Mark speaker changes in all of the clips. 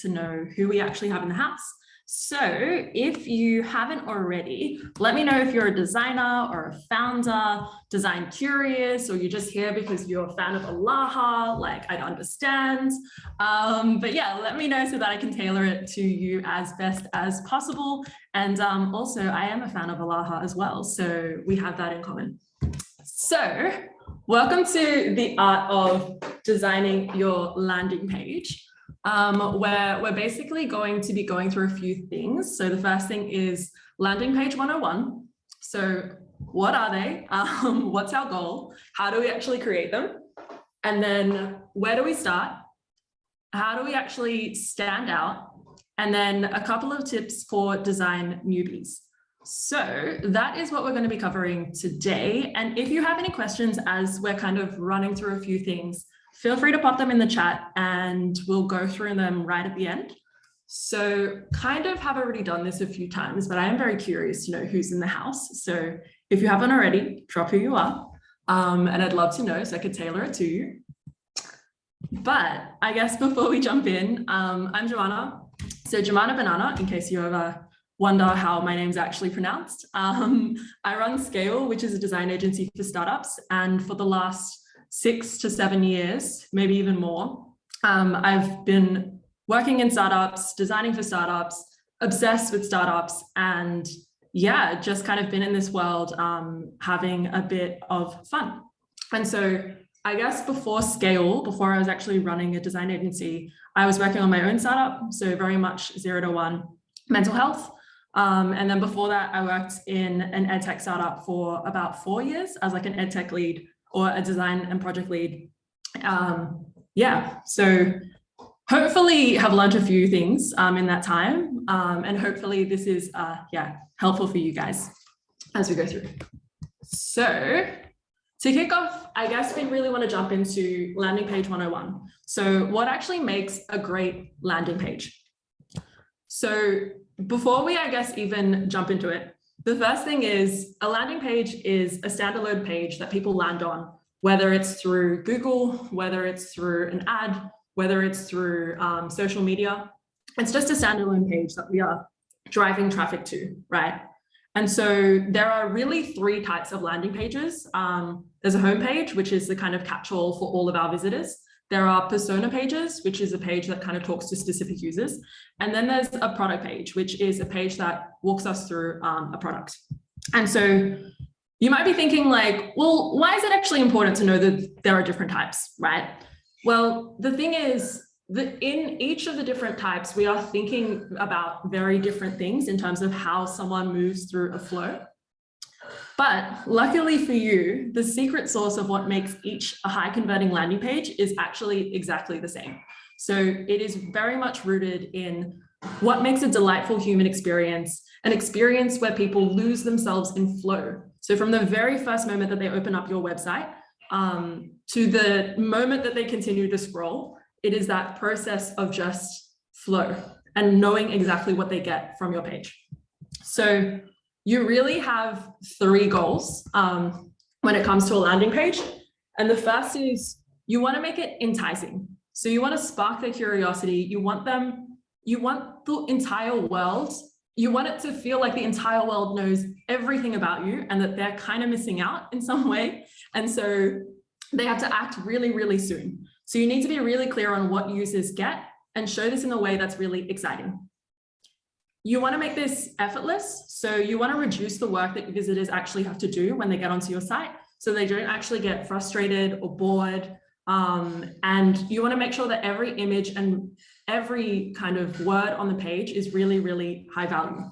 Speaker 1: to know who we actually have in the house. So if you haven't already, let me know if you're a designer or a founder, design curious, or you're just here because you're a fan of Alaha, like I'd understand. But yeah, let me know so that I can tailor it to you as best as possible. And also I am a fan of Alaha as well, so we have that in common. So welcome to the art of designing your landing page. Where we're basically going to be going through a few things. So the first thing is landing page 101. So what are they? What's our goal? How do we actually create them? And then where do we start? How do we actually stand out? And then a couple of tips for design newbies. So that is what we're going to be covering today. And if you have any questions as we're kind of running through a few things, feel free to pop them in the chat and we'll go through them right at the end. So kind of have already done this a few times, but I am very curious to know who's in the house. So if you haven't already, drop who you are. And I'd love to know so I could tailor it to you. But I guess before we jump in, I'm Joumana. So Joumana Banana, in case you ever wonder how my name's actually pronounced. I run Skale, which is a design agency for startups. And for the last 6 to 7 years, maybe even more, I've been working in startups, designing for startups, obsessed with startups, and yeah, just kind of been in this world having a bit of fun. And so I guess before Skale, before I was actually running a design agency, I was working on my own startup, so very much 0 to 1 mental health. And then before that, I worked in an edtech startup for about 4 years as like an edtech lead or a design and project lead. Yeah, so hopefully have learned a few things in that time. And hopefully this is, helpful for you guys as we go through. So to kick off, I guess we really want to jump into landing page 101. So what actually makes a great landing page? So before we, I guess, even jump into it, the first thing is a landing page is a standalone page that people land on, whether it's through Google, whether it's through an ad, whether it's through social media. It's just a standalone page that we are driving traffic to, right? And so there are really 3 types of landing pages. There's a home page, which is the kind of catch-all for all of our visitors. There are persona pages, which is a page that kind of talks to specific users. And then there's a product page, which is a page that walks us through a product. And so you might be thinking like, well, why is it actually important to know that there are different types, right? Well, the thing is that in each of the different types, we are thinking about very different things in terms of how someone moves through a flow. But luckily for you, the secret sauce of what makes each a high converting landing page is actually exactly the same. So it is very much rooted in what makes a delightful human experience, an experience where people lose themselves in flow. So from the very first moment that they open up your website to the moment that they continue to scroll, it is that process of just flow and knowing exactly what they get from your page. So you really have 3 goals when it comes to a landing page. And the first is you want to make it enticing. So you want to spark their curiosity. You want the entire world, you want it to feel like the entire world knows everything about you and that they're kind of missing out in some way. And so they have to act really, really soon. So you need to be really clear on what users get and show this in a way that's really exciting. You want to make this effortless. So you want to reduce the work that visitors actually have to do when they get onto your site, so they don't actually get frustrated or bored. And you want to make sure that every image and every kind of word on the page is really, really high value.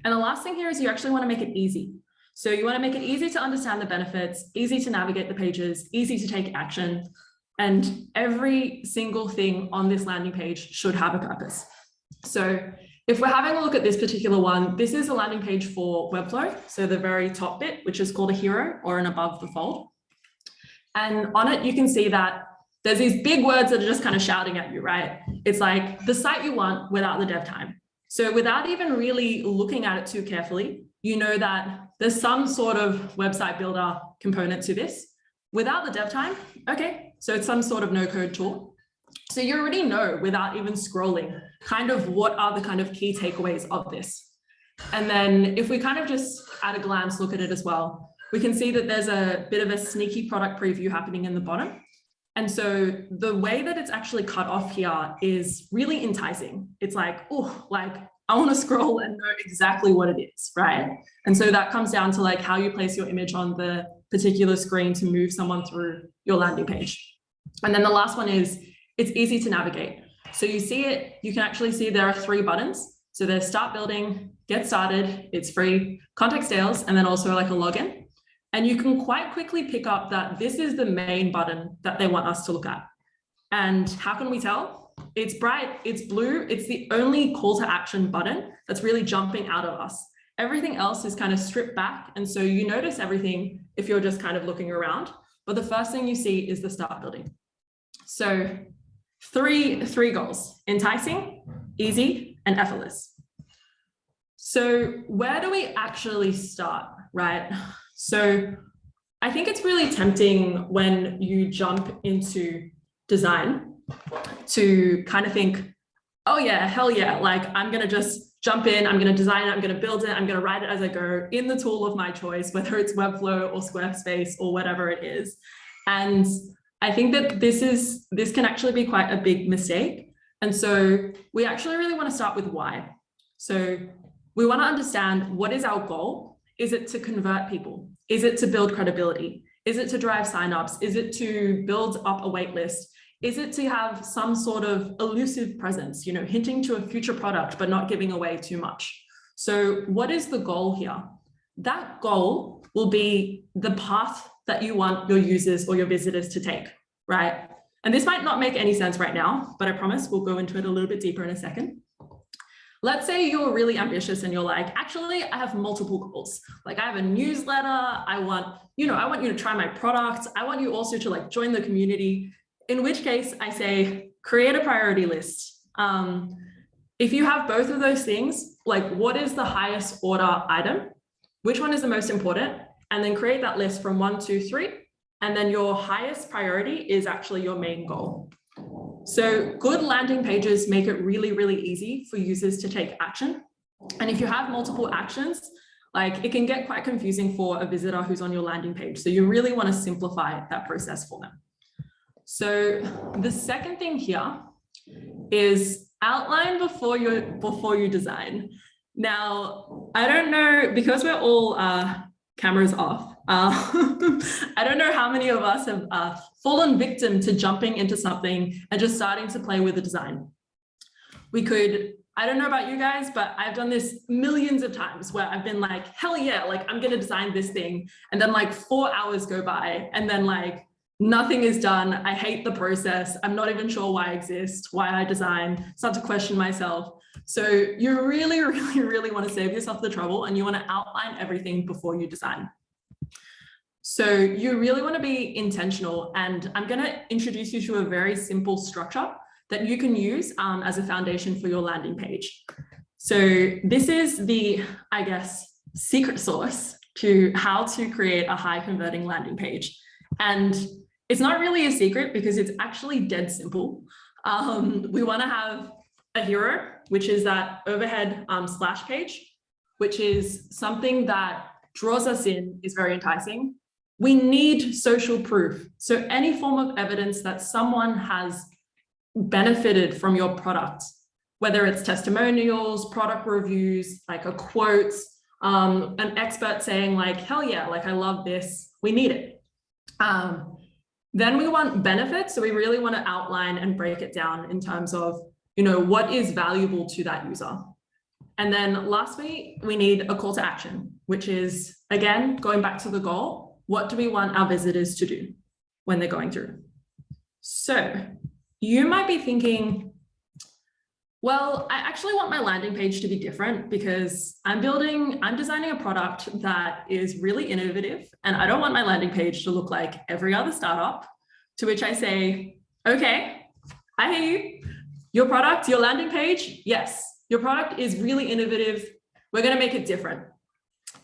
Speaker 1: And the last thing here is you actually want to make it easy. So you want to make it easy to understand the benefits, easy to navigate the pages, easy to take action. And every single thing on this landing page should have a purpose. So if we're having a look at this particular one, this is a landing page for Webflow. So the very top bit, which is called a hero or an above the fold. And on it, you can see that there's these big words that are just kind of shouting at you, right? It's like the site you want without the dev time. So without even really looking at it too carefully, you know that there's some sort of website builder component to this. Without the dev time, okay, so it's some sort of no-code tool. So you already know without even scrolling kind of what are the kind of key takeaways of this. And then if we kind of just at a glance look at it as well, we can see that there's a bit of a sneaky product preview happening in the bottom. And so the way that it's actually cut off here is really enticing. It's like, oh, like I want to scroll and know exactly what it is, right? And so that comes down to like how you place your image on the particular screen to move someone through your landing page. And then the last one is it's easy to navigate. So you see it, you can actually see there are 3 buttons. So there's start building, get started, it's free, contact sales, and then also like a login. And you can quite quickly pick up that this is the main button that they want us to look at. And how can we tell? It's bright, it's blue, it's the only call to action button that's really jumping out of us. Everything else is kind of stripped back. And so you notice everything if you're just kind of looking around, but the first thing you see is the start building. So three goals: enticing, easy, and effortless. So where do we actually start, right? So I think it's really tempting when you jump into design to kind of think, oh yeah, hell yeah, like I'm going to just jump in, I'm going to design it, I'm going to build it, I'm going to write it as I go in the tool of my choice, whether it's Webflow or Squarespace or whatever it is. And I think that this can actually be quite a big mistake. And so we actually really want to start with why. So we want to understand, what is our goal? Is it to convert people? Is it to build credibility? Is it to drive signups? Is it to build up a wait list? Is it to have some sort of elusive presence, you know, hinting to a future product, but not giving away too much? So what is the goal here? That goal will be the path that you want your users or your visitors to take, right? And this might not make any sense right now, but I promise we'll go into it a little bit deeper in a second. Let's say you're really ambitious and you're like, actually, I have multiple goals. Like I have a newsletter. I want you to try my product. I want you also to like join the community, in which case I say, create a priority list. If you have both of those things, like what is the highest order item? Which one is the most important? And then create that list from 1, 2, 3. And then your highest priority is actually your main goal. So good landing pages make it really, really easy for users to take action. And if you have multiple actions, like it can get quite confusing for a visitor who's on your landing page. So you really want to simplify that process for them. So the second thing here is outline before you design. Now, I don't know, because we're all cameras off, I don't know how many of us have fallen victim to jumping into something and just starting to play with the design. I don't know about you guys, but I've done this millions of times where I've been like, hell yeah, like I'm going to design this thing. And then like 4 hours go by and then like nothing is done. I hate the process. I'm not even sure why I exist, why I design, start to question myself. So you really, really, really want to save yourself the trouble and you want to outline everything before you design. So you really want to be intentional, and I'm going to introduce you to a very simple structure that you can use as a foundation for your landing page. So this is the, I guess, secret sauce to how to create a high converting landing page. And it's not really a secret because it's actually dead simple. We want to have a hero, which is that overhead splash page, which is something that draws us in, is very enticing. We need social proof. So any form of evidence that someone has benefited from your product, whether it's testimonials, product reviews, like a quote, an expert saying like, hell yeah, like I love this, we need it. Then we want benefits. So we really want to outline and break it down in terms of, you know, what is valuable to that user. And then lastly, we need a call to action, which is, again, going back to the goal. What do we want our visitors to do when they're going through? So you might be thinking, well, I actually want my landing page to be different because I'm designing a product that is really innovative, and I don't want my landing page to look like every other startup. To which I say, okay, I hear you. Your product, your landing page, yes, your product is really innovative. We're going to make it different.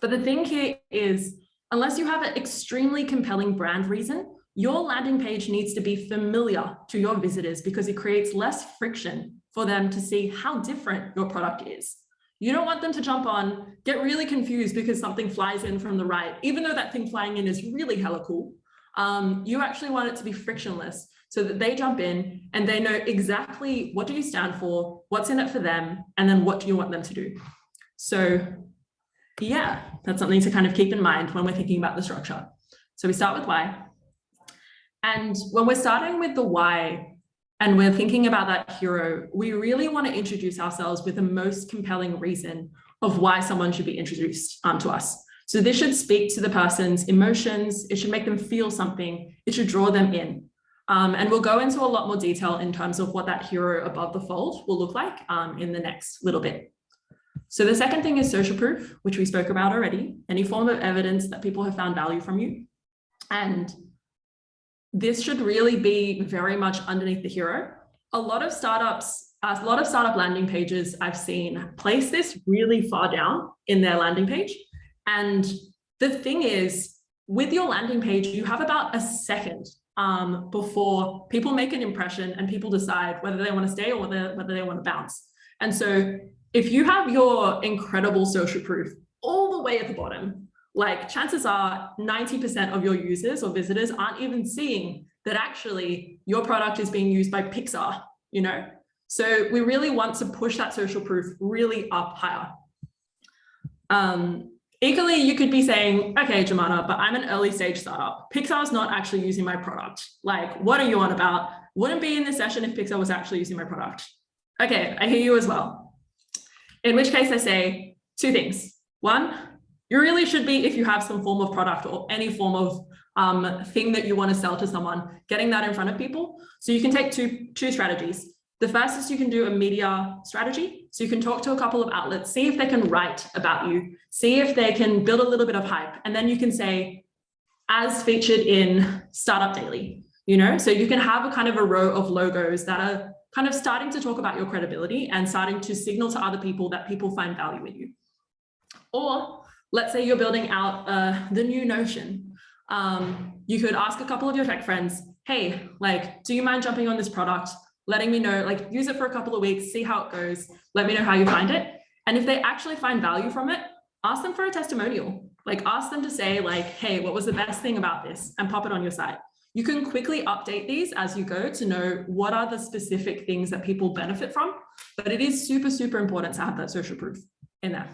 Speaker 1: But the thing here is, unless you have an extremely compelling brand reason your landing page needs to be familiar to your visitors because it creates less friction for them to see how different your product is. You don't want them to jump on, get really confused because something flies in from the right, even though that thing flying in is really hella cool. You actually want it to be frictionless so that they jump in and they know exactly what do you stand for, what's in it for them, and then what do you want them to do. So yeah, that's something to kind of keep in mind when we're thinking about the structure. So we start with why. And when we're starting with the why and we're thinking about that hero, we really want to introduce ourselves with the most compelling reason of why someone should be introduced to us. So this should speak to the person's emotions. It should make them feel something. It should draw them in. And we'll go into a lot more detail in terms of what that hero above the fold will look like in the next little bit. So the second thing is social proof, which we spoke about already, any form of evidence that people have found value from you. And this should really be very much underneath the hero. A lot of startup landing pages I've seen place this really far down in their landing page. And the thing is, with your landing page, you have about a second before people make an impression and people decide whether they want to stay or whether they want to bounce. And so if you have your incredible social proof all the way at the bottom, like chances are 90% of your users or visitors aren't even seeing that actually your product is being used by Pixar, you know? So we really want to push that social proof really up higher. Equally, you could be saying, okay, Joumana, but I'm an early stage startup. Pixar's not actually using my product. Like, what are you on about? Wouldn't be in this session if Pixar was actually using my product. Okay, I hear you as well. In which case I say two things. One, you really should be, if you have some form of product or any form of thing that you want to sell to someone, getting that in front of people. So you can take two strategies. The first is you can do a media strategy. So you can talk to a couple of outlets, see if they can write about you, see if they can build a little bit of hype. And then you can say, as featured in Startup Daily, you know? So you can have a kind of a row of logos that are kind of starting to talk about your credibility and starting to signal to other people that people find value in you. Or let's say you're building out the new Notion. You could ask a couple of your tech friends, hey, like, do you mind jumping on this product? Letting me know, like, use it for a couple of weeks, see how it goes. Let me know how you find it. And if they actually find value from it, ask them for a testimonial. Like, ask them to say, like, hey, what was the best thing about this? And pop it on your site. You can quickly update these as you go to know what are the specific things that people benefit from. But it is super, super important to have that social proof in there.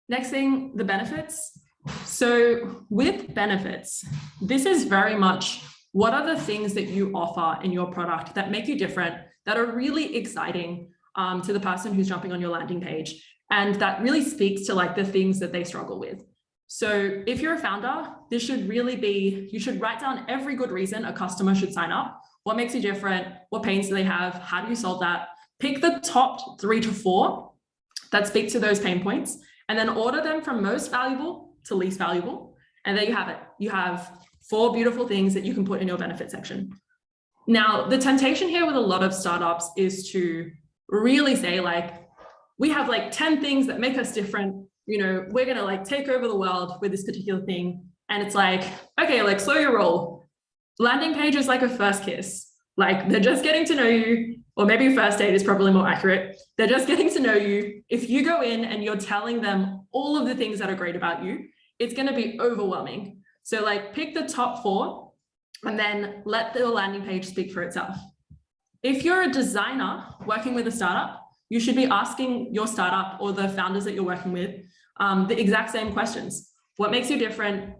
Speaker 1: Next thing, the benefits. So with benefits, this is very much what are the things that you offer in your product that make you different, that are really exciting to the person who's jumping on your landing page, and that really speaks to like the things that they struggle with. So if you're a founder, this should really be, you should write down every good reason a customer should sign up. What makes you different? What pains do they have? How do you solve that? Pick the top 3 to 4 that speak to those pain points, and then order them from most valuable to least valuable. And there you have it. You have 4 beautiful things that you can put in your benefit section. Now, the temptation here with a lot of startups is to really say, like, we have like 10 things that make us different. You know, we're going to like take over the world with this particular thing. And it's like, okay, like slow your roll. Landing page is like a first kiss. Like they're just getting to know you, or maybe first date is probably more accurate. They're just getting to know you. If you go in and you're telling them all of the things that are great about you, it's going to be overwhelming. So like pick the top 4 and then let the landing page speak for itself. If you're a designer working with a startup, you should be asking your startup or the founders that you're working with the exact same questions. What makes you different?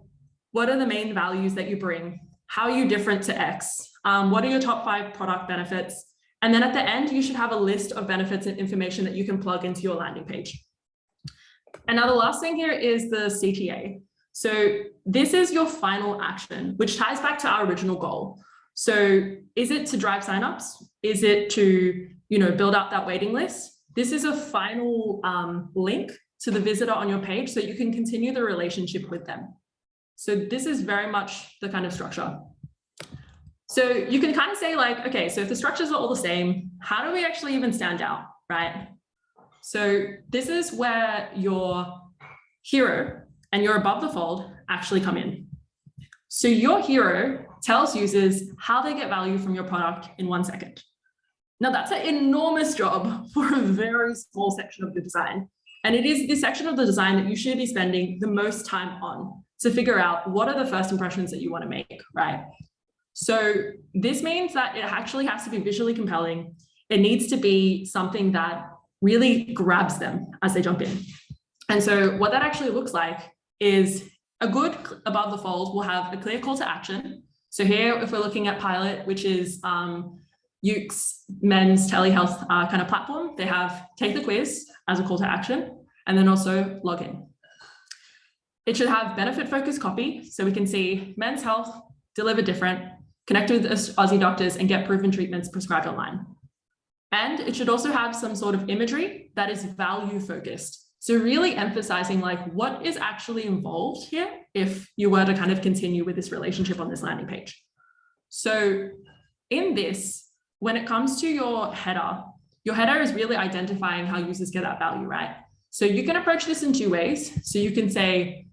Speaker 1: What are the main values that you bring? How are you different to X? What are your top 5 product benefits? And then at the end, you should have a list of benefits and information that you can plug into your landing page. And now the last thing here is the CTA. So this is your final action, which ties back to our original goal. So is it to drive signups? Is it to, you know, build up that waiting list? This is a final link to the visitor on your page so you can continue the relationship with them. So this is very much the kind of structure. So you can kind of say like, okay, so if the structures are all the same, how do we actually even stand out, right? So this is where your hero and your above the fold actually come in. So your hero tells users how they get value from your product in 1 second. Now that's an enormous job for a very small section of the design. And it is this section of the design that you should be spending the most time on to figure out what are the first impressions that you want to make, right? So this means that it actually has to be visually compelling. It needs to be something that really grabs them as they jump in. And so what that actually looks like is a good above the fold will have a clear call to action. So here, if we're looking at Pilot, which is UK's men's telehealth kind of platform, they have take the quiz as a call to action, and then also log in. It should have benefit focused copy. So we can see men's health, deliver different, connect with Aussie doctors and get proven treatments prescribed online. And it should also have some sort of imagery that is value focused. So really emphasizing like what is actually involved here if you were to kind of continue with this relationship on this landing page. So in this, when it comes to your header is really identifying how users get that value, right? So you can approach this in 2 ways. So you can say,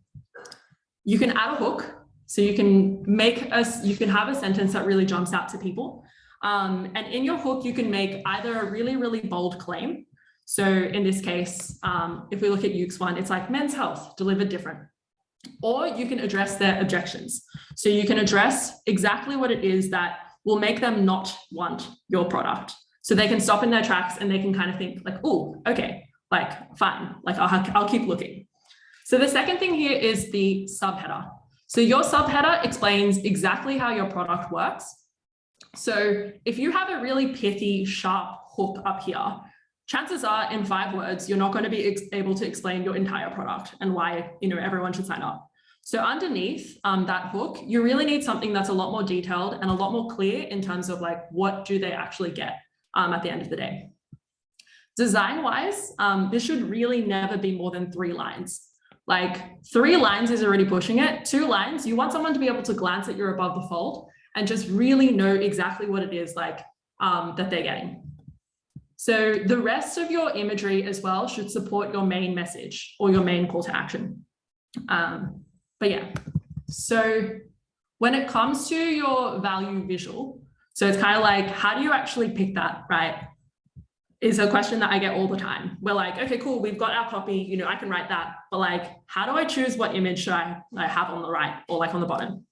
Speaker 1: you can add a hook. So you can have a sentence that really jumps out to people. And in your hook, you can make either a really, really bold claim. So in this case, if we look at UK's one, it's like men's health delivered different. Or you can address their objections. So you can address exactly what it is that will make them not want your product. So they can stop in their tracks and they can kind of think like, oh, okay, like fine, like I'll keep looking. So the second thing here is the subheader. So your subheader explains exactly how your product works. So if you have a really pithy, sharp hook up here, chances are in 5 words, you're not going to be able to explain your entire product and why, everyone should sign up. So underneath that hook, you really need something that's a lot more detailed and a lot more clear in terms of like, what do they actually get at the end of the day. Design-wise, this should really never be more than 3 lines. Like 3 lines is already pushing it. 2 lines, you want someone to be able to glance at your above the fold and just really know exactly what it is like that they're getting. So the rest of your imagery as well should support your main message or your main call to action. But yeah, so when it comes to your value visual, so it's kind of like, how do you actually pick that, right? Is a question that I get all the time. We're like, okay, cool, we've got our copy, I can write that, but like, how do I choose what image should I have on the right or like on the bottom?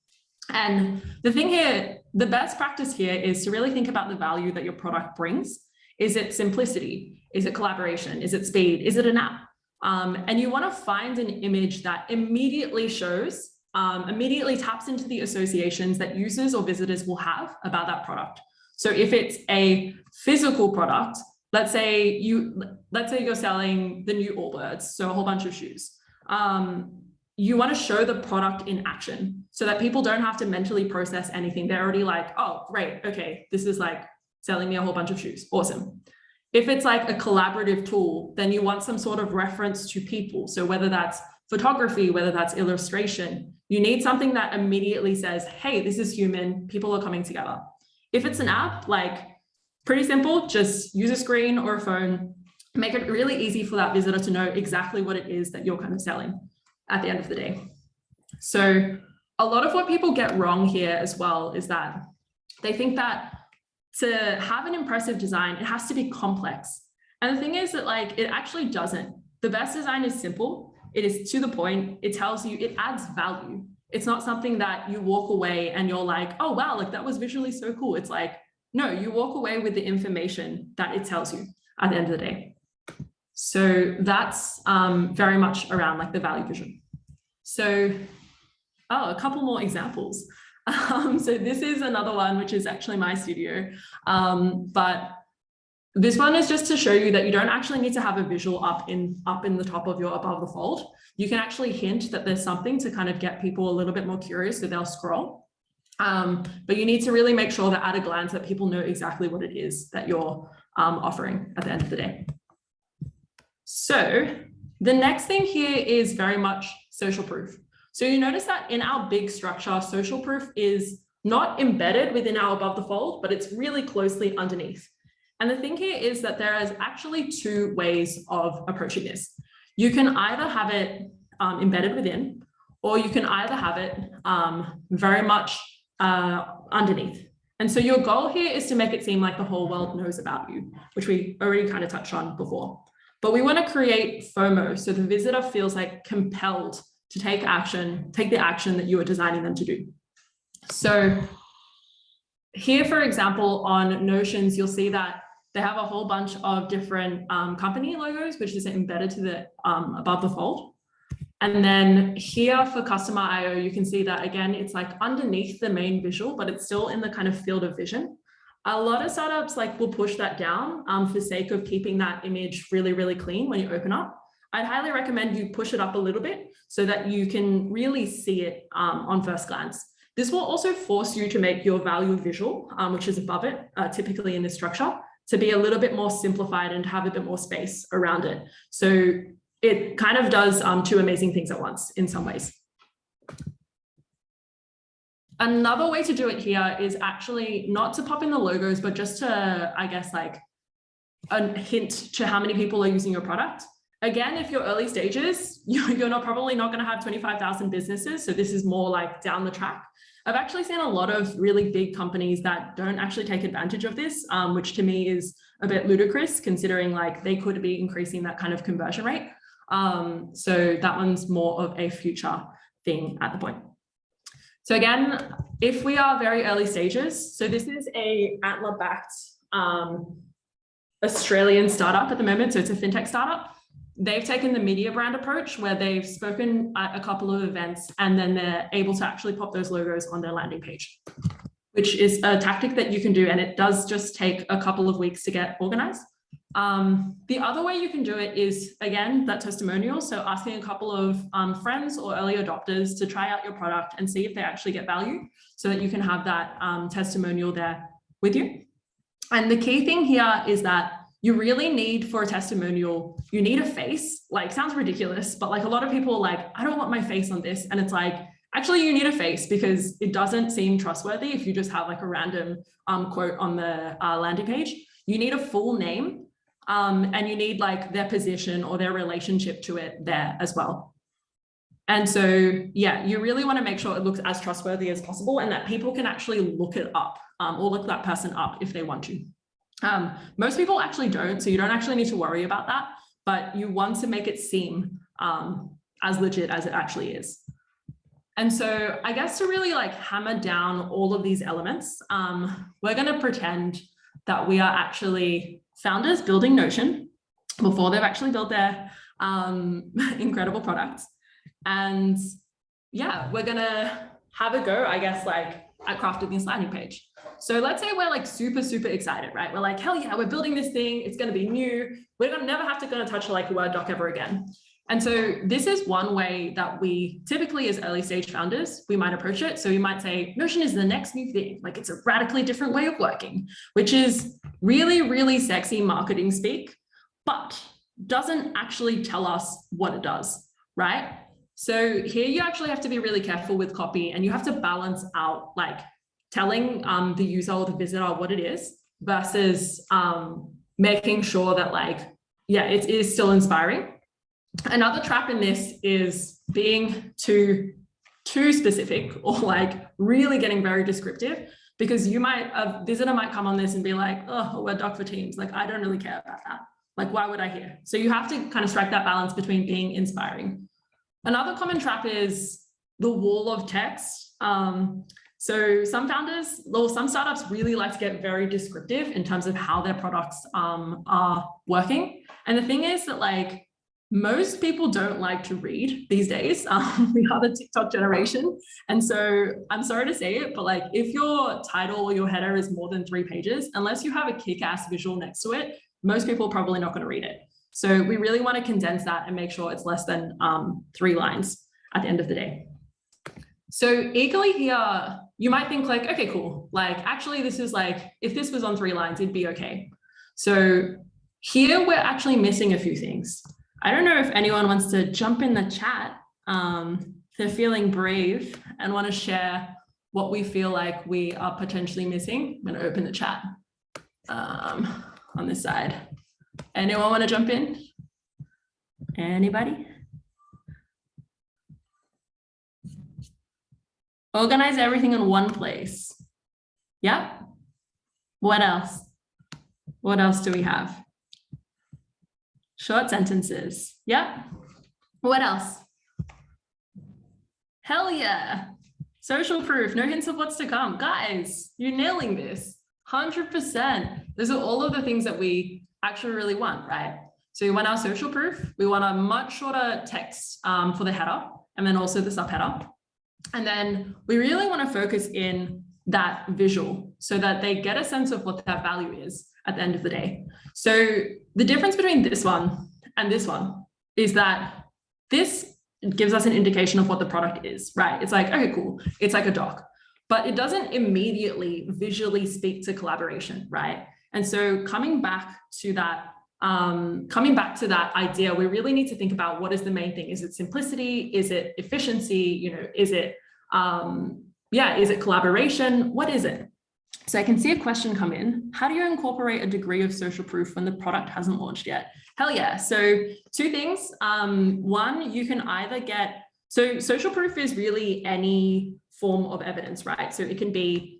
Speaker 1: And the thing here, the best practice here is to really think about the value that your product brings. Is it simplicity? Is it collaboration? Is it speed? Is it an app? And you want to find an image that immediately shows, immediately taps into the associations that users or visitors will have about that product. So if it's a physical product, let's say you're selling the new Allbirds, so a whole bunch of shoes. You want to show the product in action so that people don't have to mentally process anything. They're already like, oh, great, okay, this is like selling me a whole bunch of shoes. Awesome. If it's like a collaborative tool, then you want some sort of reference to people. So whether that's photography, whether that's illustration, you need something that immediately says, hey, this is human, people are coming together. If it's an app, like pretty simple, just use a screen or a phone, make it really easy for that visitor to know exactly what it is that you're kind of selling at the end of the day. So a lot of what people get wrong here as well is that they think that to have an impressive design, it has to be complex. And the thing is that like, it actually doesn't. The best design is simple. It is to the point. It tells you, it adds value. It's not something that you walk away and you're like, oh, wow, like that was visually so cool. It's like, no, you walk away with the information that it tells you at the end of the day. So that's very much around like the value vision. So, a couple more examples. So this is another one, which is actually my studio. But this one is just to show you that you don't actually need to have a visual up in the top of your above the fold. You can actually hint that there's something to kind of get people a little bit more curious, so they'll scroll. But you need to really make sure that at a glance that people know exactly what it is that you're offering at the end of the day. So the next thing here is very much social proof. So you notice that in our big structure, social proof is not embedded within our above the fold, but it's really closely underneath. And the thing here is that there is actually 2 ways of approaching this. You can either have it embedded within, or you can either have it very much underneath. And so your goal here is to make it seem like the whole world knows about you, which we already kind of touched on before. But we want to create FOMO, so the visitor feels like compelled to take the action that you are designing them to do. So here, for example, on Notions, you'll see that they have a whole bunch of different company logos, which is embedded to the above the fold. And then here for customer IO, you can see that again, it's like underneath the main visual, but it's still in the kind of field of vision. A lot of startups will push that down for sake of keeping that image really, really clean when you open up. I'd highly recommend you push it up a little bit so that you can really see it on first glance. This will also force you to make your value visual, which is above it, typically in this structure, to be a little bit more simplified and have a bit more space around it. So it kind of does two amazing things at once in some ways. Another way to do it here is actually not to pop in the logos, but just to, I guess, like a hint to how many people are using your product. Again, if you're early stages, you're probably not going to have 25,000 businesses. So this is more like down the track. I've actually seen a lot of really big companies that don't actually take advantage of this, which to me is a bit ludicrous considering like they could be increasing that kind of conversion rate. So that one's more of a future thing at the point. So again, if we are very early stages, so this is a Antler-backed Australian startup at the moment. So it's a fintech startup. They've taken the media brand approach where they've spoken at a couple of events and then they're able to actually pop those logos on their landing page, which is a tactic that you can do. And it does just take a couple of weeks to get organized. The other way you can do it is, again, that testimonial. So asking a couple of friends or early adopters to try out your product and see if they actually get value so that you can have that testimonial there with you. And the key thing here is that you really need, for a testimonial, you need a face. Like, sounds ridiculous, but like a lot of people are like, I don't want my face on this. And it's like, actually you need a face because it doesn't seem trustworthy if you just have like a random quote on the landing page. You need a full name. And you need like their position or their relationship to it there as well. And so, yeah, you really want to make sure it looks as trustworthy as possible and that people can actually look it up or look that person up if they want to. Most people actually don't, so you don't actually need to worry about that, but you want to make it seem as legit as it actually is. And so I guess to really like hammer down all of these elements, we're going to pretend that we are actually founders building Notion before they've actually built their incredible products. And yeah, we're gonna have a go, I guess, like at crafting this landing page. So let's say we're like super, super excited, right? We're like, hell yeah, we're building this thing. It's gonna be new. We're gonna never have to touch like a Word doc ever again. And so this is one way that we typically as early stage founders, we might approach it. So you might say, Notion is the next new thing. Like it's a radically different way of working, which is really, really sexy marketing speak, but doesn't actually tell us what it does, right? So here you actually have to be really careful with copy and you have to balance out like telling the user or the visitor what it is versus making sure that like, yeah, it is still inspiring. Another trap in this is being too specific or like really getting very descriptive, because a visitor might come on this and be like, oh, a Word doc for Teams. Like, I don't really care about that. Like, why would I hear? So you have to kind of strike that balance between being inspiring. Another common trap is the wall of text. So some founders or some startups really like to get very descriptive in terms of how their products are working. And the thing is that like, most people don't like to read these days. We are the TikTok generation. And so I'm sorry to say it, but like if your title or your header is more than 3 pages, unless you have a kick-ass visual next to it, most people are probably not going to read it. So we really want to condense that and make sure it's less than 3 lines at the end of the day. So equally here, you might think like, okay, cool. Like actually this is like, if this was on 3 lines, it'd be okay. So here we're actually missing a few things. I don't know if anyone wants to jump in the chat. They're feeling brave and want to share what we feel like we are potentially missing. I'm going to open the chat on this side. Anyone want to jump in? Anybody? Organize everything in one place. Yeah. What else? What else do we have? Short sentences. Yeah. What else? Hell yeah. Social proof, no hints of what's to come. Guys, you're nailing this. 100%. Those are all of the things that we actually really want, right? So we want our social proof. We want a much shorter text for the header and then also the subheader. And then we really want to focus in that visual so that they get a sense of what that value is at the end of the day. So the difference between this one and this one is that this gives us an indication of what the product is, right? It's like, okay, cool. It's like a doc, but it doesn't immediately visually speak to collaboration, right? And so coming back to that idea, we really need to think about what is the main thing. Is it simplicity? Is it efficiency? You know, is it, is it collaboration? What is it? So I can see a question come in. How do you incorporate a degree of social proof when the product hasn't launched yet? Hell yeah. So two things. One, you can either get, so social proof is really any form of evidence, right? So it can be,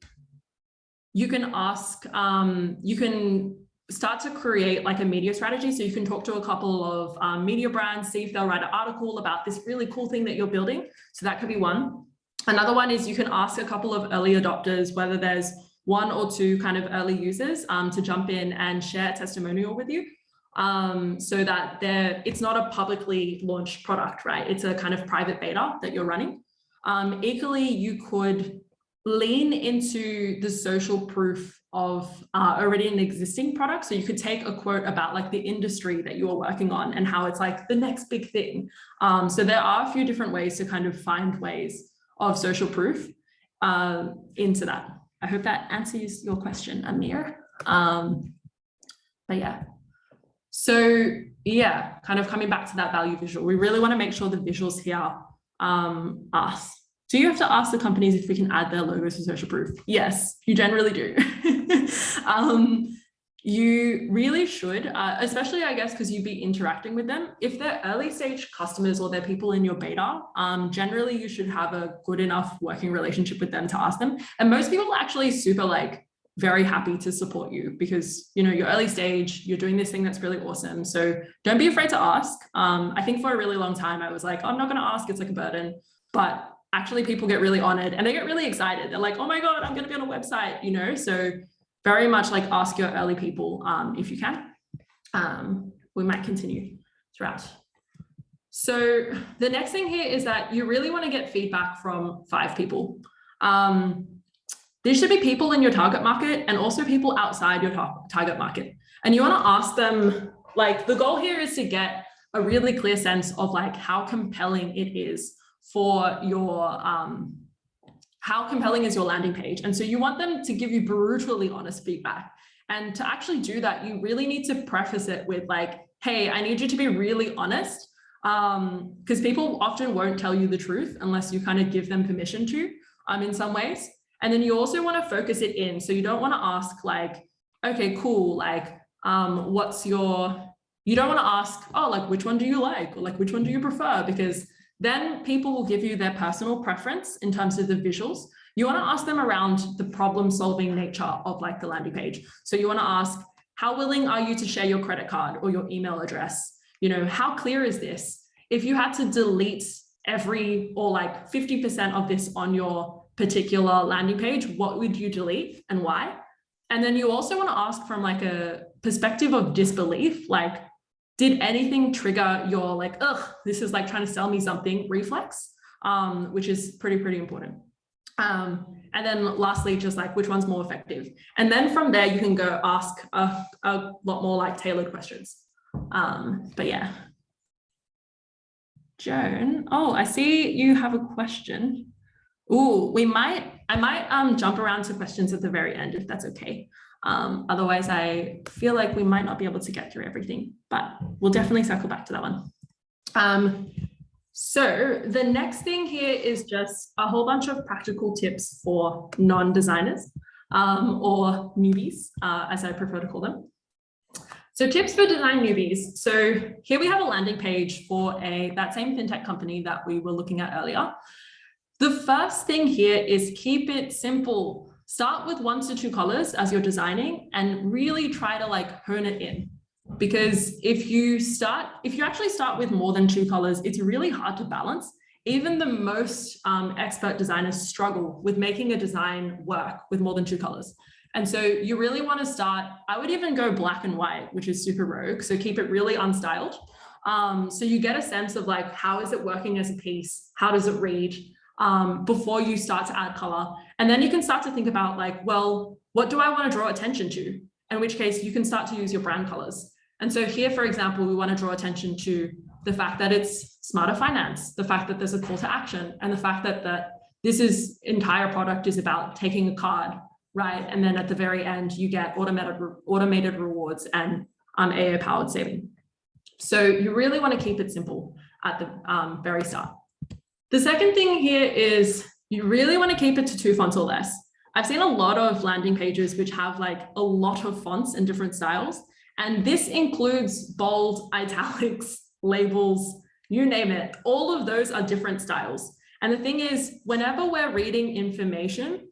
Speaker 1: you can ask, you can start to create like a media strategy. So you can talk to a couple of media brands, see if they'll write an article about this really cool thing that you're building. So that could be one. Another one is you can ask a couple of early adopters, whether there's one or two kind of early users to jump in and share a testimonial with you so that it's not a publicly launched product, right? It's a kind of private beta that you're running. Equally, you could lean into the social proof of already an existing product. So you could take a quote about like the industry that you are working on and how it's like the next big thing. So there are a few different ways to kind of find ways of social proof into that. I hope that answers your question, Amir. But yeah, so yeah, kind of coming back to that value visual, we really want to make sure the visuals here ask. Do you have to ask the companies if we can add their logos to social proof? Yes, you generally do. You really should, especially I guess because you'd be interacting with them. If they're early stage customers or they're people in your beta, generally you should have a good enough working relationship with them to ask them. And most people are actually super like very happy to support you because, you know, you're early stage, you're doing this thing that's really awesome. So don't be afraid to ask. I think for a really long time, I was like, oh, I'm not going to ask. It's like a burden, but actually people get really honored and they get really excited. They're like, oh my God, I'm going to be on a website, you know? So very much like ask your early people if you can. We might continue throughout. So the next thing here is that you really want to get feedback from 5 people. These should be people in your target market and also people outside your target market. And you want to ask them, like the goal here is to get a really clear sense of like how compelling it is for your, how compelling is your landing page? And so you want them to give you brutally honest feedback. And to actually do that, you really need to preface it with like, hey, I need you to be really honest, because people often won't tell you the truth unless you kind of give them permission to, in some ways. And then you also want to focus it in. So you don't want to ask like, okay, cool. Like, you don't want to ask, oh, like, which one do you like? Or like, which one do you prefer? Because then people will give you their personal preference in terms of the visuals. You want to ask them around the problem-solving nature of like the landing page. So you want to ask, how willing are you to share your credit card or your email address? You know, how clear is this? If you had to delete every or like 50% of this on your particular landing page, what would you delete and why? And then you also want to ask from like a perspective of disbelief, like, did anything trigger your like, ugh, this is like trying to sell me something reflex, which is pretty important. And then lastly, just like which one's more effective. And then from there, you can go ask a lot more like tailored questions. But yeah. Joan, oh, I see you have a question. Ooh, I might jump around to questions at the very end if that's okay. Otherwise, I feel like we might not be able to get through everything, but we'll definitely circle back to that one. So the next thing here is just a whole bunch of practical tips for non-designers or newbies, as I prefer to call them. So tips for design newbies. So here we have a landing page for that same fintech company that we were looking at earlier. The first thing here is keep it simple. Start with 1 to 2 colors as you're designing and really try to like hone it in. Because if you actually start with more than 2 colors, it's really hard to balance. Even the most expert designers struggle with making a design work with more than 2 colors. And so you really want to start, I would even go black and white, which is super rogue. So keep it really unstyled. So you get a sense of like, how is it working as a piece? How does it read? Before you start to add color. And then you can start to think about like, well, what do I want to draw attention to? In which case you can start to use your brand colors. And so here, for example, we want to draw attention to the fact that it's smarter finance, the fact that there's a call to action, and the fact that this entire product is about taking a card, right? And then at the very end, you get automated rewards and AI powered saving. So you really want to keep it simple at the very start. The second thing here is you really want to keep it to 2 fonts or less. I've seen a lot of landing pages which have like a lot of fonts in different styles. And this includes bold, italics, labels, you name it. All of those are different styles. And the thing is, whenever we're reading information,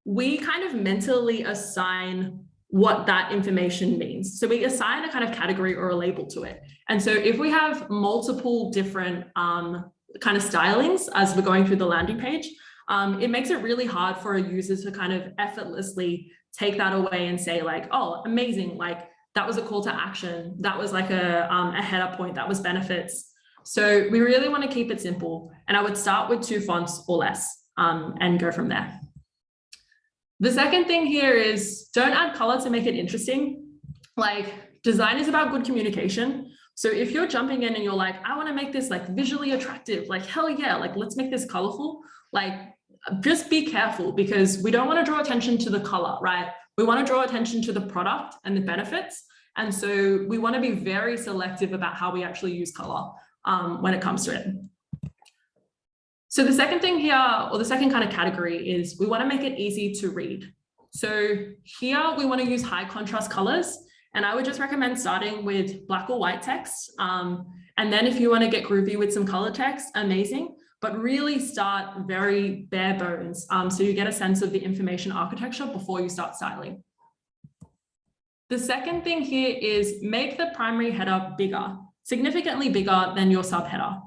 Speaker 1: we kind of mentally assign what that information means. So we assign a kind of category or a label to it. And so if we have multiple different kind of stylings as we're going through the landing page, it makes it really hard for a user to kind of effortlessly take that away and say like, oh, amazing, like that was a call to action, that was like a header point, that was benefits. So we really want to keep it simple. And I would start with 2 fonts or less and go from there. The second thing here is don't add color to make it interesting. Like design is about good communication. So if you're jumping in and you're like, I want to make this like visually attractive, like hell yeah, like let's make this colorful, like just be careful because we don't want to draw attention to the color, right? We want to draw attention to the product and the benefits. And so we want to be very selective about how we actually use color when it comes to it. So the second thing here, or the second kind of category is we want to make it easy to read. So here we want to use high contrast colors. And I would just recommend starting with black or white text. And then if you want to get groovy with some color text, amazing. But really start very bare bones. So you get a sense of the information architecture before you start styling. The second thing here is make the primary header bigger, significantly bigger than your subheader.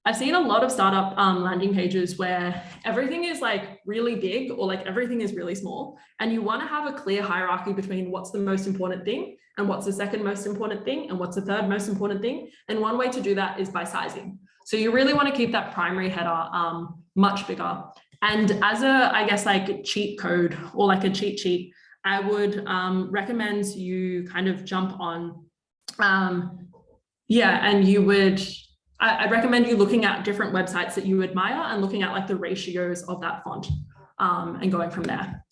Speaker 1: I've seen a lot of startup landing pages where everything is like really big or like everything is really small. And you want to have a clear hierarchy between what's the most important thing and what's the second most important thing and what's the third most important thing. And one way to do that is by sizing. So you really want to keep that primary header much bigger. And as a, I guess, like cheat code or like a cheat sheet, I would recommend you kind of jump on, and you would, I'd recommend you looking at different websites that you admire and looking at like the ratios of that font and going from there.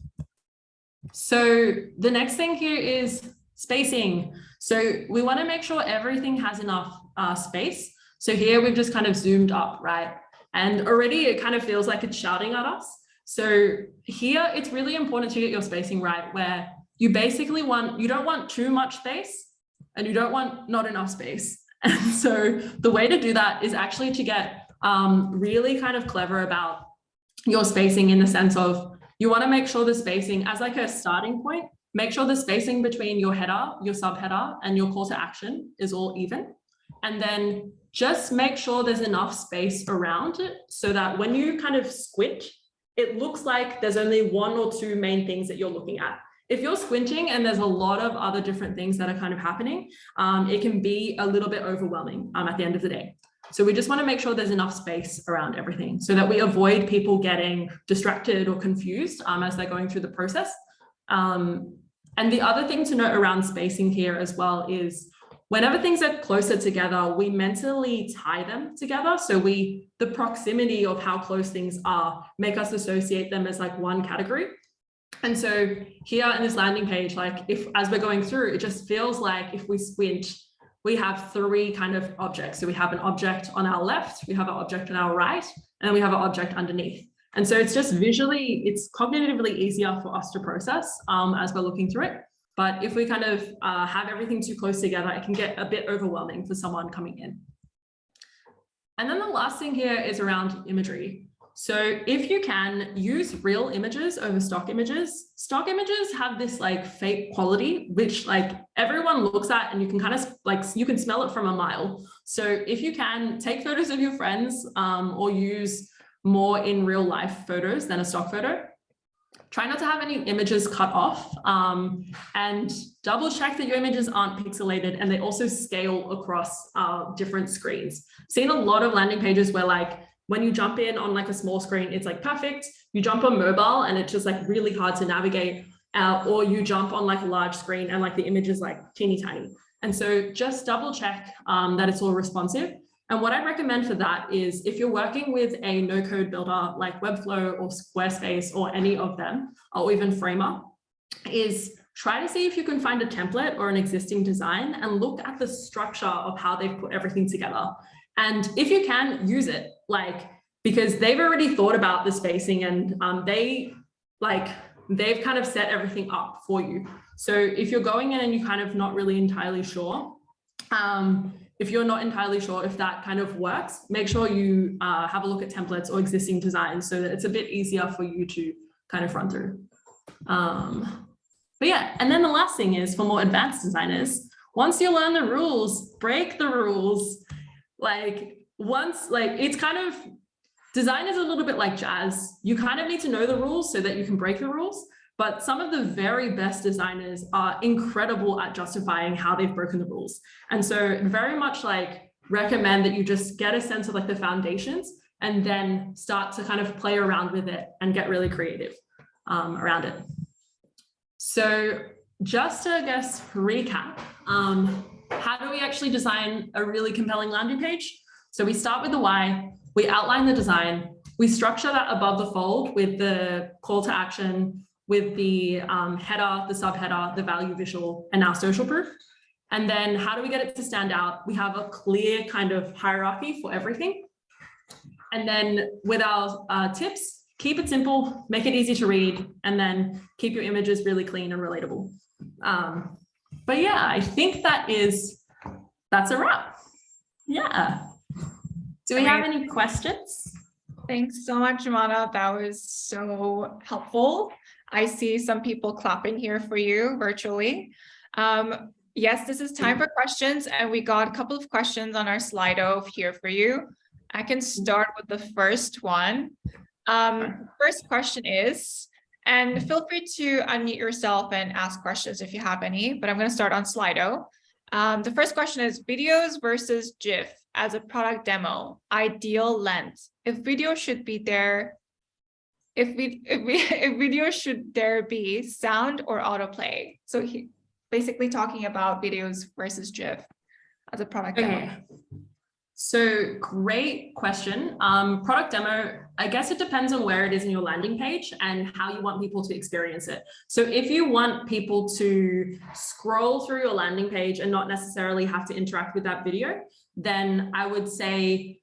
Speaker 1: So the next thing here is spacing. So we want to make sure everything has enough space. So here we've just kind of zoomed up, right? And already it kind of feels like it's shouting at us. So here it's really important to get your spacing right, where you basically you don't want too much space and you don't want not enough space. And so the way to do that is actually to get really kind of clever about your spacing in the sense of you want to make sure the spacing as like a starting point, make sure the spacing between your header, your subheader, and your call to action is all even. And then just make sure there's enough space around it so that when you kind of squint, it looks like there's only 1 or 2 main things that you're looking at. If you're squinting and there's a lot of other different things that are kind of happening, it can be a little bit overwhelming at the end of the day. So we just want to make sure there's enough space around everything so that we avoid people getting distracted or confused as they're going through the process. And the other thing to note around spacing here as well is whenever things are closer together, we mentally tie them together. So the proximity of how close things are make us associate them as like one category. And so here in this landing page, like as we're going through, it just feels like if we squint, we have 3 kind of objects. So we have an object on our left, we have an object on our right, and then we have an object underneath. And so it's just visually, it's cognitively easier for us to process as we're looking through it. But if we kind of have everything too close together, it can get a bit overwhelming for someone coming in. And then the last thing here is around imagery. So if you can, use real images over stock images. Stock images have this like fake quality, which like everyone looks at and you can kind of like, you can smell it from a mile. So if you can, take photos of your friends or use more in real life photos than a stock photo. Try not to have any images cut off and double check that your images aren't pixelated and they also scale across different screens. I've seen a lot of landing pages where like, when you jump in on like a small screen, it's like perfect. You jump on mobile and it's just like really hard to navigate, or you jump on like a large screen and like the image is like teeny tiny. And so just double check that it's all responsive. And what I'd recommend for that is if you're working with a no-code builder like Webflow or Squarespace or any of them, or even Framer, is try to see if you can find a template or an existing design and look at the structure of how they've put everything together. And if you can, use it, like, because they've already thought about the spacing and they've kind of set everything up for you. So if you're going in and you're kind of not really entirely sure, if you're not entirely sure if that kind of works, make sure you have a look at templates or existing designs so that it's a bit easier for you to kind of run through. But yeah, and then the last thing is for more advanced designers, once you learn the rules, break the rules. Like once, like it's kind of, design is a little bit like jazz. You kind of need to know the rules so that you can break the rules. But some of the very best designers are incredible at justifying how they've broken the rules. And so very much like recommend that you just get a sense of like the foundations and then start to kind of play around with it and get really creative around it. So just to, I guess, recap, how do we actually design a really compelling landing page? So we start with the why, we outline the design, we structure that above the fold with the call to action, with the header, the subheader, the value visual, and our social proof. And then how do we get it to stand out? We have a clear kind of hierarchy for everything. And then with our tips, keep it simple, make it easy to read, and then keep your images really clean and relatable. But yeah, I think that's a wrap. Yeah. Do we have any questions?
Speaker 2: Thanks so much, Joumana. That was so helpful. I see some people clapping here for you virtually. Yes, this is time for questions, and we got a couple of questions on our Slido here for you. I can start with the first one. First question is, and feel free to unmute yourself and ask questions if you have any, but I'm going to start on Slido. The first question is videos versus GIF as a product demo, ideal length. If video should be there, if video should there be sound or autoplay? So he basically talking about videos versus GIF as a product demo.
Speaker 1: So great question. Product demo, I guess it depends on where it is in your landing page and how you want people to experience it. So if you want people to scroll through your landing page and not necessarily have to interact with that video, then I would say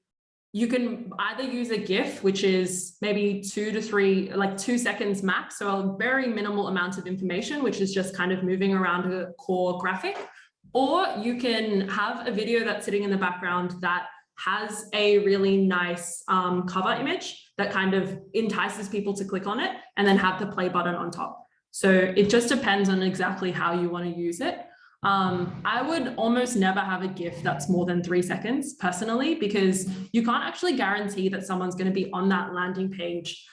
Speaker 1: you can either use a GIF, which is maybe 2 to 3, like 2 seconds max. So a very minimal amount of information, which is just kind of moving around a core graphic. Or you can have a video that's sitting in the background that has a really nice cover image that kind of entices people to click on it and then have the play button on top. So it just depends on exactly how you want to use it. I would almost never have a GIF that's more than 3 seconds personally, because you can't actually guarantee that someone's going to be on that landing page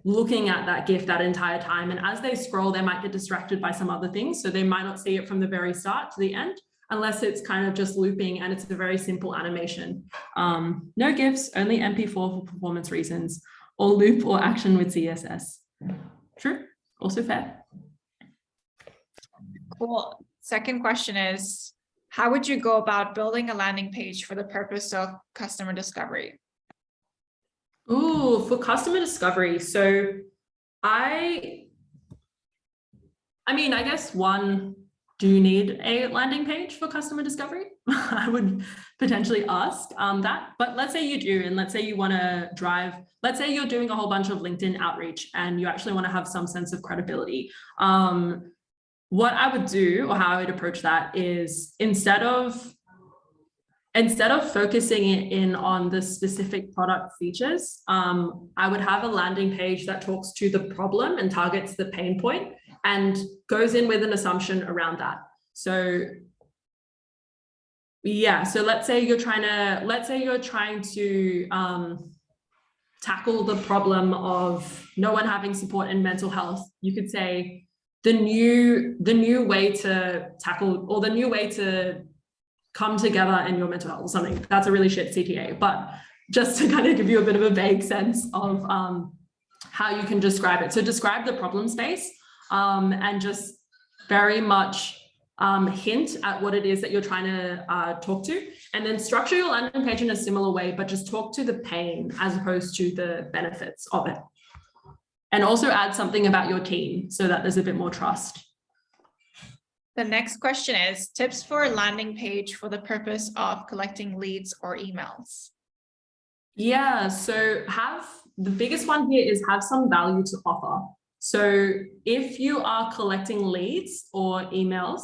Speaker 1: looking at that GIF that entire time. And as they scroll, they might get distracted by some other things. So they might not see it from the very start to the end, unless it's kind of just looping and it's a very simple animation. No GIFs, only MP4 for performance reasons, or loop or action with CSS. True, also fair.
Speaker 2: Cool. Second question is, how would you go about building a landing page for the purpose of customer discovery?
Speaker 1: Ooh, for customer discovery. So I mean, I guess one, do you need a landing page for customer discovery? I would potentially ask that, but let's say you do, and let's say you want to drive, let's say you're doing a whole bunch of LinkedIn outreach and you actually want to have some sense of credibility. What I would do, or how I would approach that, is instead of instead of focusing it in on the specific product features, I would have a landing page that talks to the problem and targets the pain point and goes in with an assumption around that. So yeah, so let's say you're trying to tackle the problem of no one having support in mental health. You could say the new way to tackle, or the new way to come together in your mental health or something. That's a really shit CTA, but just to kind of give you a bit of a vague sense of how you can describe it. So describe the problem space and just very much hint at what it is that you're trying to talk to, and then structure your landing page in a similar way, but just talk to the pain as opposed to the benefits of it. And also add something about your team so that there's a bit more trust.
Speaker 2: The next question is tips for a landing page for the purpose of collecting leads or emails.
Speaker 1: Yeah, so the biggest one here is have some value to offer. So if you are collecting leads or emails,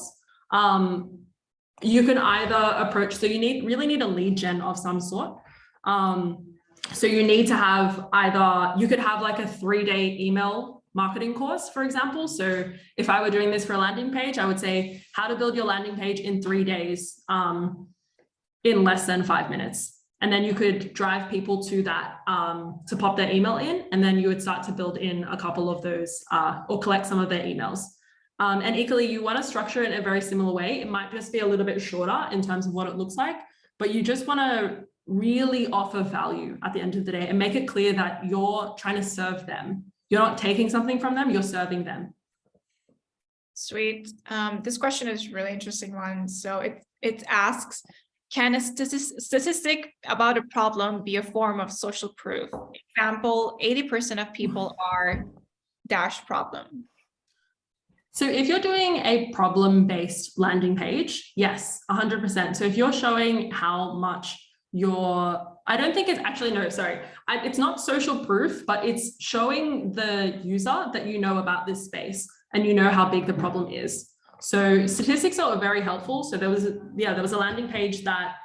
Speaker 1: you can either approach, so you really need a lead gen of some sort. So you need to have you could have like a 3-day email marketing course, for example. So if I were doing this for a landing page, I would say how to build your landing page in 3 days in less than 5 minutes. And then you could drive people to that to pop their email in, and then you would start to build in a couple of those or collect some of their emails. And equally, you want to structure it in a very similar way. It might just be a little bit shorter in terms of what it looks like, but you just want to really offer value at the end of the day and make it clear that you're trying to serve them. You're not taking something from them, you're serving them.
Speaker 2: Sweet. This question is a really interesting one. So it asks, can a statistic about a problem be a form of social proof? Example, 80% of people are dash problem.
Speaker 1: So if you're doing a problem-based landing page, yes, 100%. So if you're showing how much I don't think it's actually, no, sorry. It's not social proof, but it's showing the user that you know about this space and you know how big the problem is. So statistics are very helpful. So there was a landing page that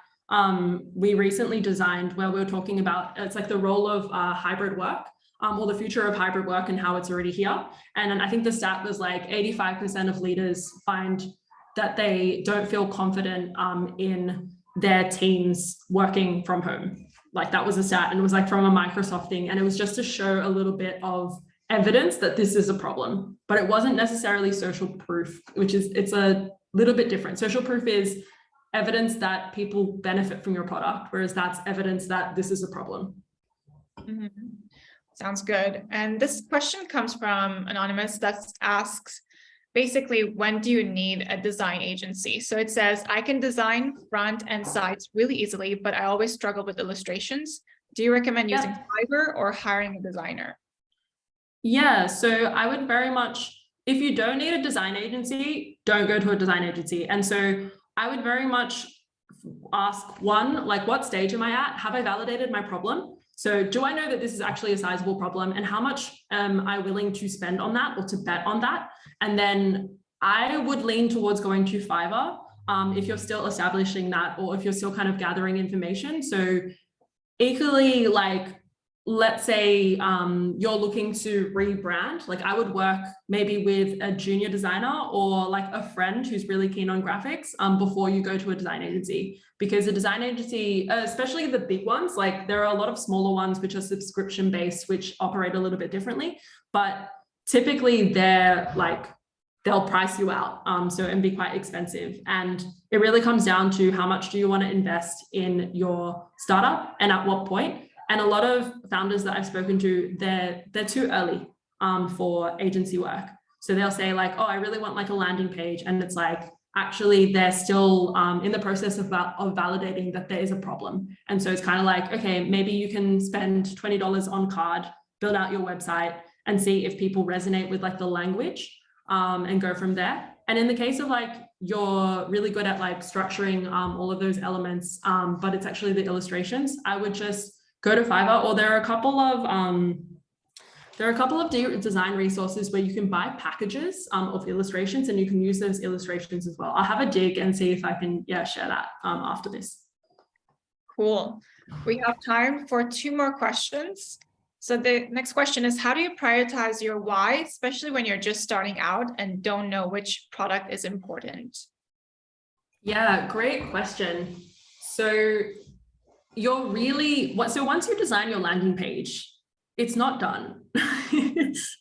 Speaker 1: we recently designed where we were talking about, it's like the role of hybrid work or the future of hybrid work and how it's already here. And I think the stat was like 85% of leaders find that they don't feel confident in their teams working from home. Like that was a stat, and it was like from a Microsoft thing. And it was just to show a little bit of evidence that this is a problem, but it wasn't necessarily social proof, it's a little bit different. Social proof is evidence that people benefit from your product, whereas that's evidence that this is a problem.
Speaker 2: Mm-hmm. Sounds good. And this question comes from Anonymous that asks, basically, when do you need a design agency? So it says, I can design front and sides really easily, but I always struggle with illustrations. Do you recommend using Fiverr or hiring a designer? Yeah, so I would very much, if you don't need a design agency, don't go to a design agency. And so I would very much ask one, like, what stage am I at? Have I validated my problem? So do I know that this is actually a sizable problem, and how much am I willing to spend on that or to bet on that? And then I would lean towards going to Fiverr if you're still establishing that, or if you're still kind of gathering information. So equally, like, let's say you're looking to rebrand, like I would work maybe with a junior designer or like a friend who's really keen on graphics before you go to a design agency, because a design agency, especially the big ones, like there are a lot of smaller ones which are subscription based, which operate a little bit differently, but typically they'll price you out and be quite expensive. And it really comes down to how much do you want to invest in your startup and at what point. And a lot of founders that I've spoken to, they're too early for agency work. So they'll say like, oh, I really want like a landing page. And it's like, actually, they're still in the process of validating that there is a problem. And so it's kind of like, okay, maybe you can spend $20 on card, build out your website and see if people resonate with like the language and go from there. And in the case of like, you're really good at like structuring all of those elements, but it's actually the illustrations, I would just go to Fiverr, or there are a couple of design resources where you can buy packages of illustrations, and you can use those illustrations as well. I'll have a dig and see if I can share that after this. Cool. We have time for 2 more questions. So the next question is, how do you prioritize your why, especially when you're just starting out and don't know which product is important?
Speaker 1: Yeah, great question. So once you design your landing page, it's not done.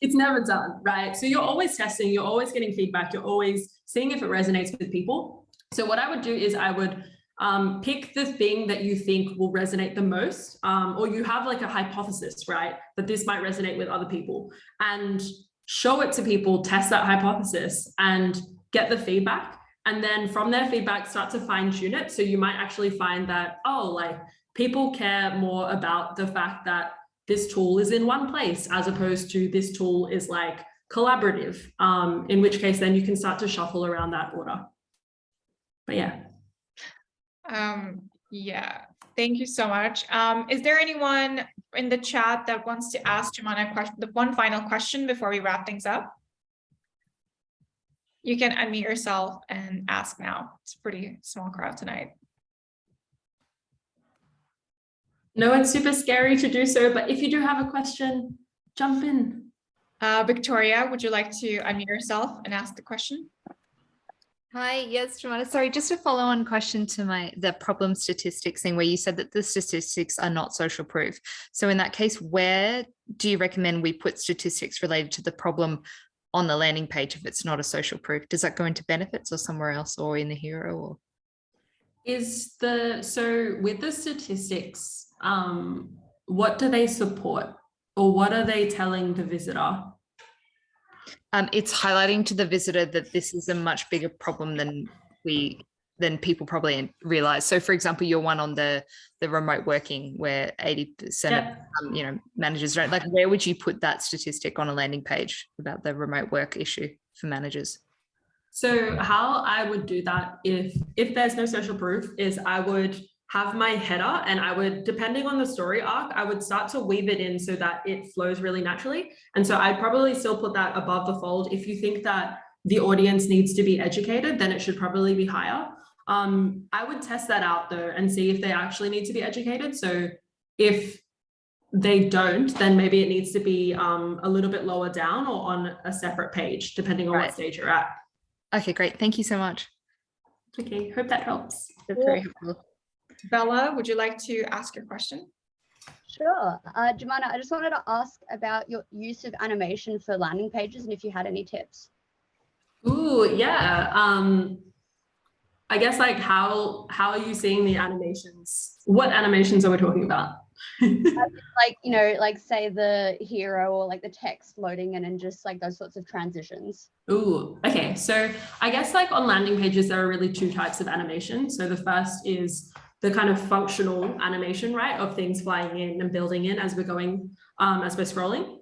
Speaker 1: It's never done, right? So you're always testing, you're always getting feedback, you're always seeing if it resonates with people. So what I would do is I would pick the thing that you think will resonate the most, or you have like a hypothesis, right? That this might resonate with other people, and show it to people, test that hypothesis and get the feedback. And then from their feedback, start to fine tune it. So you might actually find that, oh, like people care more about the fact that this tool is in one place as opposed to this tool is like collaborative, in which case then you can start to shuffle around that order. But yeah.
Speaker 2: Yeah, thank you so much. Is there anyone in the chat that wants to ask Joumana a question, the one final question before we wrap things up? You can unmute yourself and ask now. It's a pretty small crowd tonight.
Speaker 1: No, it's super scary to do so, but if you do have a question, jump in.
Speaker 2: Victoria, would you like to unmute yourself and ask the question?
Speaker 3: Hi, yes, Joumana. Sorry, just a follow-on question to the problem statistics thing where you said that the statistics are not social proof. So in that case, where do you recommend we put statistics related to the problem on the landing page if it's not a social proof? Does that go into benefits or somewhere else or in the hero? Or?
Speaker 1: So with the statistics, what do they support, or what are they telling the visitor?
Speaker 3: It's highlighting to the visitor that this is a much bigger problem than people probably realize. So for example, your one on the remote working where 80% of managers don't, like, where would you put that statistic on a landing page about the remote work issue for managers?
Speaker 1: So how I would do that if there's no social proof is I would have my header, and I would, depending on the story arc, I would start to weave it in so that it flows really naturally. And so I'd probably still put that above the fold. If you think that the audience needs to be educated, then it should probably be higher. I would test that out though and see if they actually need to be educated. So if they don't, then maybe it needs to be a little bit lower down or on a separate page, depending on what stage you're at.
Speaker 3: Okay, great. Thank you so much.
Speaker 1: Okay, hope that helps.
Speaker 3: That's very helpful.
Speaker 2: Bella, would you like to ask your question?
Speaker 4: Sure. Joumana, I just wanted to ask about your use of animation for landing pages and if you had any tips.
Speaker 1: Ooh, yeah. I guess like how are you seeing the animations? What animations are we talking about?
Speaker 4: Like, you know, like say the hero or like the text loading in and just like those sorts of transitions.
Speaker 1: Ooh, okay. So I guess like on landing pages, there are really 2 types of animation. So the first is the kind of functional animation, right, of things flying in and building in as we're going, as we're scrolling.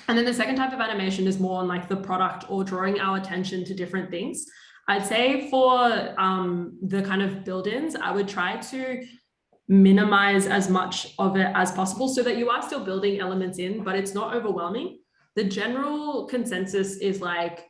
Speaker 1: And then the second type of animation is more on like the product or drawing our attention to different things. I'd say for the kind of build-ins, I would try to minimize as much of it as possible so that you are still building elements in, but it's not overwhelming. The general consensus is like,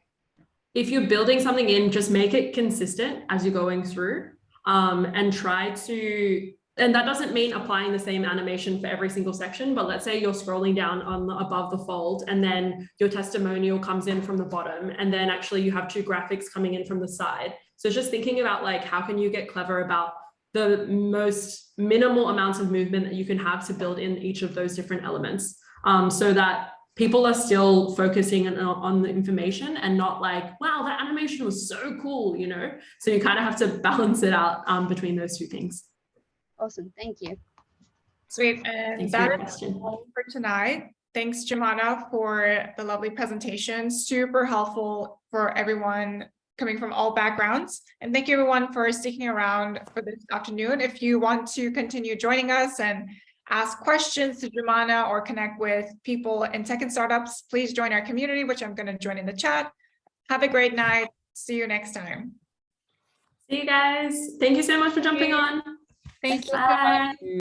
Speaker 1: if you're building something in, just make it consistent as you're going through, and try to, and that doesn't mean applying the same animation for every single section, but let's say you're scrolling down on above the fold and then your testimonial comes in from the bottom, and then actually you have 2 graphics coming in from the side. So just thinking about like, how can you get clever about the most minimal amounts of movement that you can have to build in each of those different elements, so that people are still focusing on the information and not like, wow, that animation was so cool, you know? So you kind of have to balance it out between those 2 things.
Speaker 4: Awesome. Thank you.
Speaker 2: Sweet. And that is all for tonight. Thanks, Joumana, for the lovely presentation. Super helpful for everyone coming from all backgrounds. And thank you everyone for sticking around for this afternoon. If you want to continue joining us and ask questions to Joumana or connect with people in tech and startups, please join our community, which I'm going to join in the chat. Have a great night. See you next time.
Speaker 1: See you guys. Thank you so much for jumping on.
Speaker 2: Thank you.
Speaker 1: Bye.